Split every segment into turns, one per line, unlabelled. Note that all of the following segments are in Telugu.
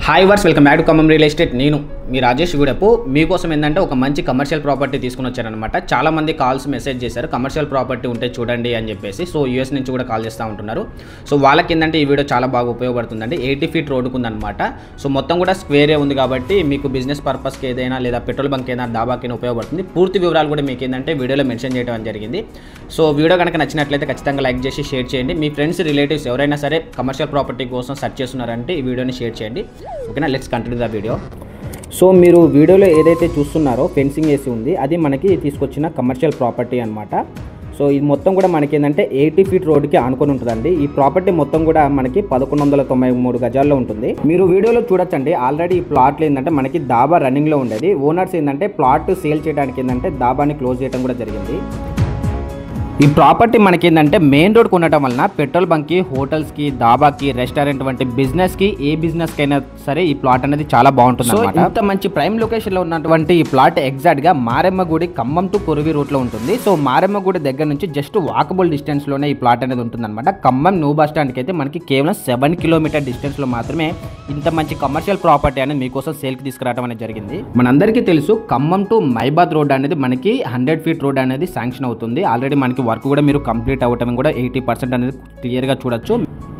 హాయ్ వర్స్ welcome back to Khammam real estate. నేను మీ రాజేష్ గూడెపు మీకోసం ఏంటంటే ఒక మంచి కమర్షియల్ ప్రాపర్టీ తీసుకుని వచ్చారనమాట. చాలా మంది కాల్స్ మెసేజ్ చేశారు కమర్షియల్ ప్రాపర్టీ ఉంటే చూడండి అని చెప్పేసి. సో యూఎస్ నుంచి కూడా కాల్ చేస్తూ ఉంటున్నారు. సో వాళ్ళకి ఏంటంటే ఈ వీడియో చాలా బాగా ఉపయోగపడుతుందండి. 80 ఫీట్ రోడ్డుకు ఉందన్నమాట. సో మొత్తం కూడా స్క్వేరే ఉంది కాబట్టి మీకు బిజినెస్ పర్పస్కి ఏదైనా లేదా పెట్రోల్ బంక్ ఏదైనా దాబాకైనా ఉపయోగపడుతుంది. పూర్తి వివరాలు కూడా మీకు ఏంటంటే వీడియోలో మెన్షన్ చేయడం జరిగింది. సో వీడియో కనుక నచ్చినట్లయితే ఖచ్చితంగా లైక్ చేసి షేర్ చేయండి. మీ ఫ్రెండ్స్ రిలేటివ్స్ ఎవరైనా సరే కమర్షియల్ ప్రాపర్టీ కోసం సెర్చ్ చేస్తున్నారంటే ఈ వీడియోని షేర్ చేయండి. ఓకేనా, let's continue the video. So మీరు వీడియోలో ఏదైతే చూస్తున్నారో ఫెన్సింగ్ వేసి ఉంది అది మనకి తీసుకొచ్చిన కమర్షియల్ ప్రాపర్టీ అనమాట. సో ఇది మొత్తం కూడా మనకి ఏంటంటే 80 ఫీట్ రోడ్డుకి ఆనుకొని ఉంటుందండి. ఈ ప్రాపర్టీ మొత్తం కూడా మనకి 1193 గజాల్లో ఉంటుంది. మీరు వీడియోలో చూడొచ్చండి. ఆల్రెడీ ఈ ప్లాట్లు ఏంటంటే మనకి దాబా రన్నింగ్లో ఉండేది. ఓనర్స్ ఏంటంటే ప్లాట్ సేల్ చేయడానికి ఏంటంటే దాబాని క్లోజ్ చేయడం కూడా జరిగింది. ఈ ప్రాపర్టీ మనకి ఏంటంటే మెయిన్ రోడ్కి ఉండటం వలన పెట్రోల్ బంక్కి, హోటల్స్కి, దాబాకి, రెస్టారెంట్ వంటి బిజినెస్కి ఏ బిజినెస్కి అయినా సరే ఈ ప్లాట్ అనేది చాలా బాగుంటుంది అనమాట. ఇంత మంచి ప్రైమ్ లొకేషన్లో ఉన్నటువంటి ఈ ప్లాట్ ఎగ్జాక్ట్గా మారెమ్మగుడి ఖమ్మం టు కొరువి రూట్లో ఉంటుంది. సో మారెమ్మగుడి దగ్గర నుంచి జస్ట్ వాకబుల్ డిస్టెన్స్లోనే ఈ ప్లాట్ అనేది ఉంటుందన్నమాట. ఖమ్మం న్యూ బస్ స్టాండ్కి అయితే మనకి కేవలం 7 కిలోమీటర్ డిస్టెన్స్లో మాత్రమే ఇంత మంచి కమర్షియల్ ప్రాపర్టీ అనేది మీకోసం సేల్కి తీసుకురావడం అనేది జరిగింది. మనందరికీ తెలుసు ఖమ్మం టు మైబాద్ రోడ్ అనేది మనకి 100 ఫీట్ రోడ్ అనేది శాంక్షన్ అవుతుంది. ఆల్రెడీ మనకి వర్క్ కూడా మీరు కంప్లీట్ అవ్వటం కూడా 80% అనేది క్లియర్గా చూడొచ్చు.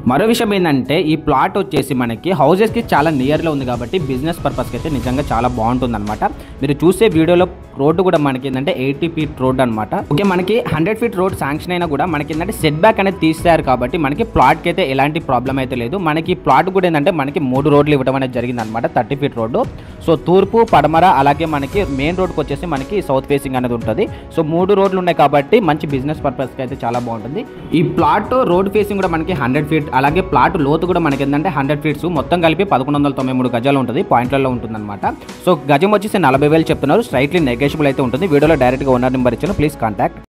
మరో విషయం ఏంటంటే ఈ ప్లాట్ వచ్చేసి మనకి హౌజెస్కి చాలా నియర్లో ఉంది కాబట్టి బిజినెస్ పర్పస్కి అయితే నిజంగా చాలా బాగుంటుంది అనమాట. మీరు చూసే వీడియోలో రోడ్డు కూడా మనకి ఏంటంటే 80 ఫీట్ రోడ్ అనమాట. ఓకే, మనకి 100 ఫీట్ రోడ్ శాంక్షన్ అయినా కూడా మనకి ఏంటంటే సెట్ బ్యాక్ అనేది తీస్తారు కాబట్టి మనకి ప్లాట్కి అయితే ఎలాంటి ప్రాబ్లం అయితే లేదు. మనకి ప్లాట్ కూడా ఏంటంటే మనకి 3 రోడ్లు ఇవ్వడం అనేది జరిగింది అనమాట. 30 ఫీట్ రోడ్డు. సో తూర్పు, పడమర, అలాగే మనకి మెయిన్ రోడ్కి వచ్చేసి మనకి సౌత్ ఫేసింగ్ అనేది ఉంటుంది. సో 3 రోడ్లు ఉన్నాయి కాబట్టి మంచి బిజినెస్ పర్పస్కి అయితే చాలా బాగుంటుంది. ఈ ప్లాట్ రోడ్ ఫేసింగ్ కూడా మనకి 100 ఫీట్, అలాగే ప్లాట్ లోతు కూడా మనకి ఏంటంటే 100 ఫీట్స్, మొత్తం కలిపి 1193 గజాలు ఉంటుంది. పాయింట్లలో ఉంటుంది అనమాట. సో గజం వచ్చేసి 40,000 చెప్తున్నారు. స్ట్రైట్లీ నెగోషియబుల్ అయితే ఉంటుంది. వీడియోలో డైరెక్ట్గా ఓనర్ నెంబర్ ఇచ్చాను, ప్లీజ్ కాంటాక్ట్.